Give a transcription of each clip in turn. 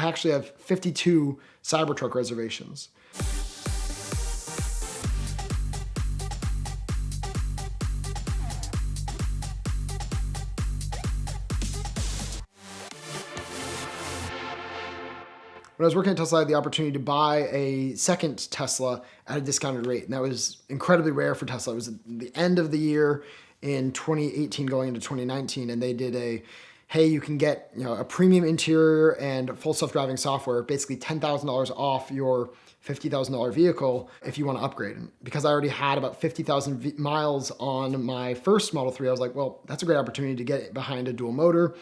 I actually have 52 Cybertruck reservations. When I was working at Tesla, I had the opportunity to buy a second Tesla at a discounted rate. And that was incredibly rare for Tesla. It was the end of the year in 2018 going into 2019. And they did hey, you can get a premium interior and full self-driving software, basically $10,000 off your $50,000 vehicle if you want to upgrade. And because I already had about 50,000 miles on my first Model 3, I was like, well, that's a great opportunity to get behind a dual motor,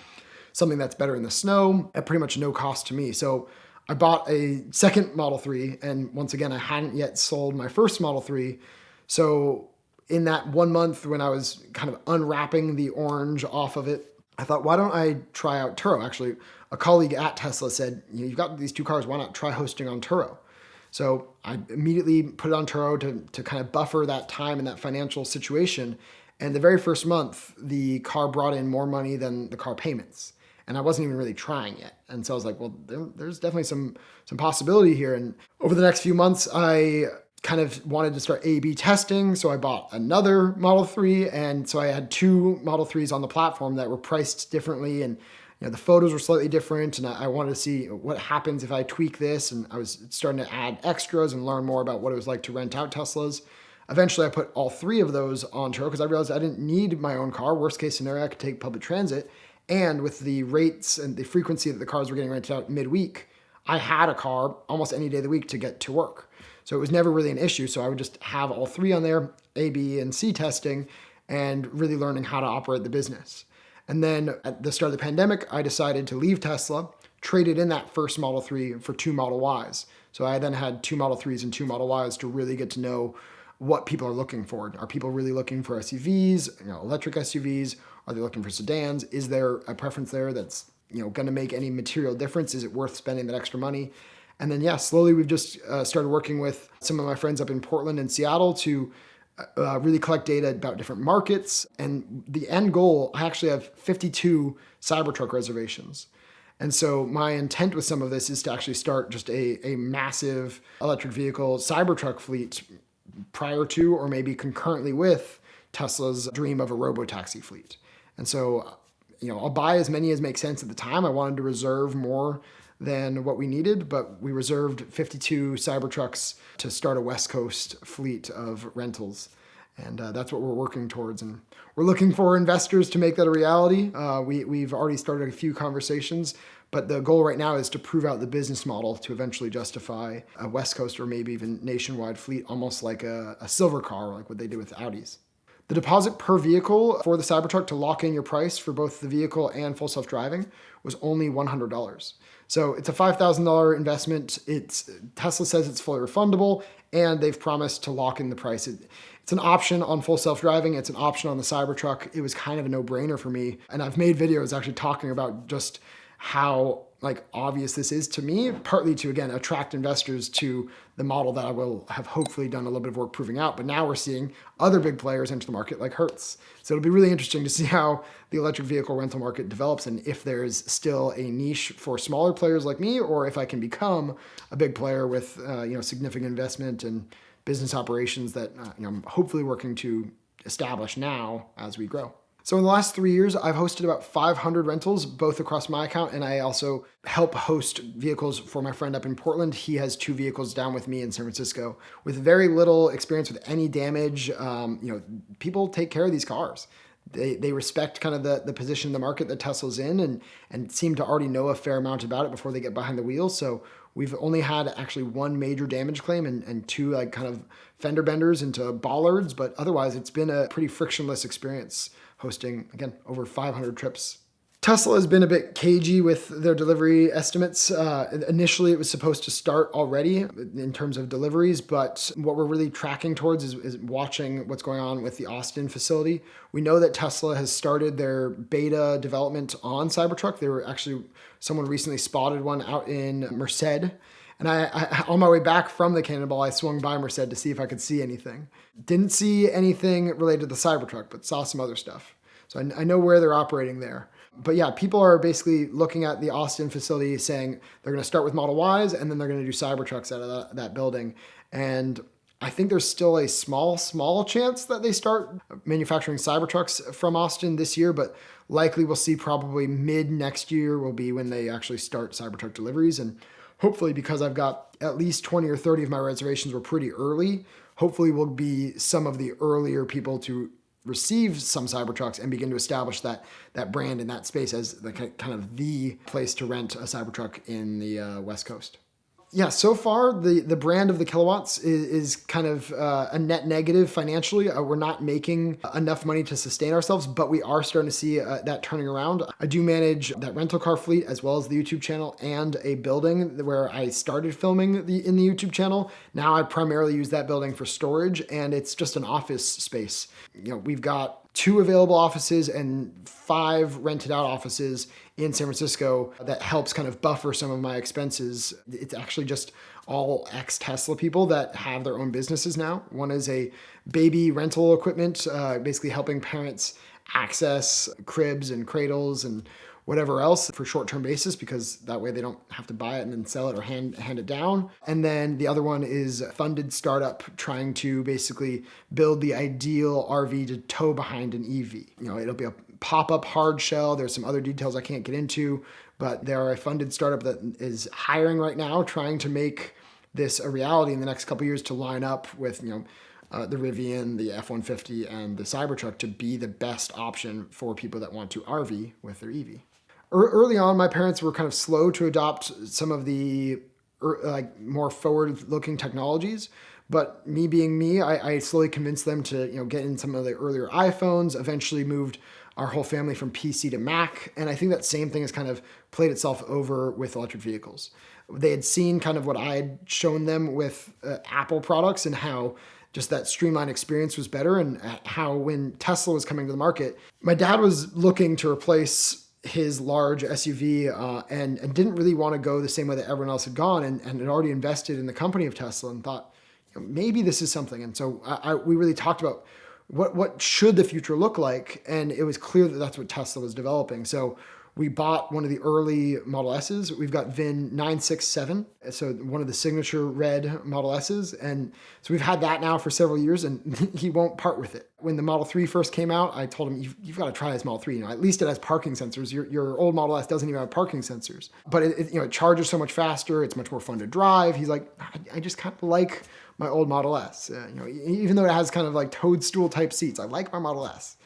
something that's better in the snow at pretty much no cost to me. So I bought a second Model 3, and once again, I hadn't yet sold my first Model 3. So in that 1 month when I was kind of unwrapping the orange off of it, I thought, why don't I try out Turo? Actually, a colleague at Tesla said, you've got these two cars, why not try hosting on Turo? So I immediately put it on Turo to kind of buffer that time and that financial situation. And the very first month, the car brought in more money than the car payments. And I wasn't even really trying yet. And so I was like, well, there's definitely some possibility here. And over the next few months, I kind of wanted to start A/B testing. So I bought another Model 3. And so I had two Model 3s on the platform that were priced differently. And the photos were slightly different. And I wanted to see what happens if I tweak this. And I was starting to add extras and learn more about what it was like to rent out Teslas. Eventually, I put all three of those on Turo because I realized I didn't need my own car. Worst case scenario, I could take public transit. And with the rates and the frequency that the cars were getting rented out midweek, I had a car almost any day of the week to get to work. So it was never really an issue. So I would just have all three on there, A, B, and C testing, and really learning how to operate the business. And then at the start of the pandemic, I decided to leave Tesla, traded in that first Model 3 for two Model Ys. So I then had two Model 3s and two Model Ys to really get to know what people are looking for. Are people really looking for SUVs, electric SUVs? Are they looking for sedans? Is there a preference there that's going to make any material difference? Is it worth spending that extra money? And then, slowly we've just started working with some of my friends up in Portland and Seattle to really collect data about different markets. And the end goal, I actually have 52 Cybertruck reservations. And so my intent with some of this is to actually start just a massive electric vehicle Cybertruck fleet prior to or maybe concurrently with Tesla's dream of a robotaxi fleet. And so, I'll buy as many as make sense at the time. I wanted to reserve more than what we needed, but we reserved 52 Cybertrucks to start a West Coast fleet of rentals. And that's what we're working towards. And we're looking for investors to make that a reality. We've already started a few conversations, but the goal right now is to prove out the business model to eventually justify a West Coast or maybe even nationwide fleet, almost like a silver car, like what they do with Audis. The deposit per vehicle for the Cybertruck to lock in your price for both the vehicle and full self-driving was only $100. So it's a $5,000 investment. Tesla says it's fully refundable, and they've promised to lock in the price. It's an option on full self-driving. It's an option on the Cybertruck. It was kind of a no-brainer for me. And I've made videos actually talking about just how obvious this is to me, partly to, again, attract investors to the model that I will have hopefully done a little bit of work proving out. But now we're seeing other big players enter the market like Hertz. So it'll be really interesting to see how the electric vehicle rental market develops and if there's still a niche for smaller players like me, or if I can become a big player with significant investment and business operations that I'm hopefully working to establish now as we grow. So in the last 3 years, I've hosted about 500 rentals, both across my account, and I also help host vehicles for my friend up in Portland. He has two vehicles down with me in San Francisco. With very little experience with any damage, people take care of these cars. They respect kind of the position in the market that Tesla's in and seem to already know a fair amount about it before they get behind the wheel. So we've only had actually one major damage claim and two kind of fender benders into bollards, but otherwise it's been a pretty frictionless experience hosting, again, over 500 trips. Tesla has been a bit cagey with their delivery estimates. Initially, it was supposed to start already in terms of deliveries, but what we're really tracking towards is watching what's going on with the Austin facility. We know that Tesla has started their beta development on Cybertruck. Someone recently spotted one out in Merced. And I on my way back from the Cannonball, I swung by Merced to see if I could see anything. Didn't see anything related to the Cybertruck, but saw some other stuff. So I know where they're operating there. But yeah, people are basically looking at the Austin facility saying they're going to start with Model Ys and then they're going to do Cybertrucks out of that building. And I think there's still a small chance that they start manufacturing Cybertrucks from Austin this year, but likely we'll see probably mid next year will be when they actually start Cybertruck deliveries. And hopefully, because I've got at least 20 or 30 of my reservations were pretty early, hopefully we'll be some of the earlier people to receive some Cybertrucks and begin to establish that brand in that space as the kind of the place to rent a Cybertruck in the West Coast. Yeah, so far the brand of the kilowatts is kind of a net negative financially. We're not making enough money to sustain ourselves, but we are starting to see that turning around. I do manage that rental car fleet as well as the YouTube channel and a building where I started filming in the YouTube channel. Now I primarily use that building for storage, and it's just an office space. We've got 2 available offices and 5 rented out offices in San Francisco that helps kind of buffer some of my expenses. It's actually just all ex-Tesla people that have their own businesses now. One is a baby rental equipment, basically helping parents access cribs and cradles and whatever else for short-term basis, because that way they don't have to buy it and then sell it or hand it down. And then the other one is a funded startup trying to basically build the ideal RV to tow behind an EV. It'll be a pop-up hard shell. There's some other details I can't get into, but they're a funded startup that is hiring right now, trying to make this a reality in the next couple of years to line up with, the Rivian, the F-150, and the Cybertruck to be the best option for people that want to RV with their EV. Early on, my parents were kind of slow to adopt some of the more forward-looking technologies. But me being me, I slowly convinced them to get in some of the earlier iPhones. Eventually, moved our whole family from PC to Mac, and I think that same thing has kind of played itself over with electric vehicles. They had seen kind of what I had shown them with Apple products and how just that streamlined experience was better, and how when Tesla was coming to the market, my dad was looking to replace his large SUV and didn't really want to go the same way that everyone else had gone, and had already invested in the company of Tesla and thought, maybe this is something. And so we really talked about what should the future look like, and it was clear that that's what Tesla was developing. So we bought one of the early Model S's. We've got VIN 967, so one of the signature red Model S's. And so we've had that now for several years, and he won't part with it. When the Model 3 first came out, I told him, you've got to try this Model 3. At least it has parking sensors. Your old Model S doesn't even have parking sensors. But it charges so much faster. It's much more fun to drive. He's like, I just kind of like my old Model S. Even though it has kind of like toadstool type seats, I like my Model S.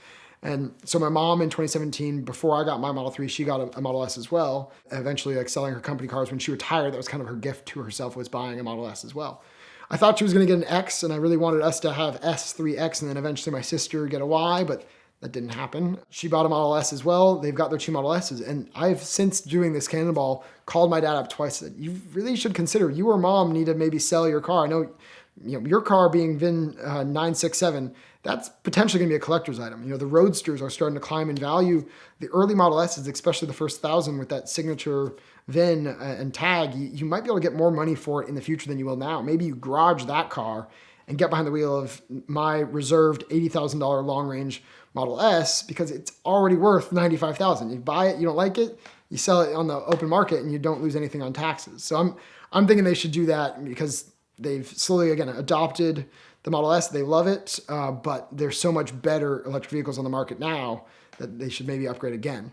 And so my mom in 2017, before I got my Model 3, she got a Model S as well. Eventually, selling her company cars when she retired, that was kind of her gift to herself, was buying a Model S as well. I thought she was going to get an X, and I really wanted us to have S, 3X, and then eventually my sister get a Y, but that didn't happen. She bought a Model S as well. They've got their 2 Model S's. And I've, since doing this Cannonball, called my dad up twice and said, you really should consider, you or mom need to maybe sell your car. I know your car being VIN 967, that's potentially going to be a collector's item. The Roadsters are starting to climb in value. The early Model S's, especially the first 1,000 with that signature VIN and tag, you might be able to get more money for it in the future than you will now. Maybe you garage that car and get behind the wheel of my reserved $80,000 long-range Model S because it's already worth $95,000. You buy it, you don't like it, you sell it on the open market, and you don't lose anything on taxes. So I'm thinking they should do that because they've slowly, again, adopted the Model S. They love it, but there's so much better electric vehicles on the market now that they should maybe upgrade again.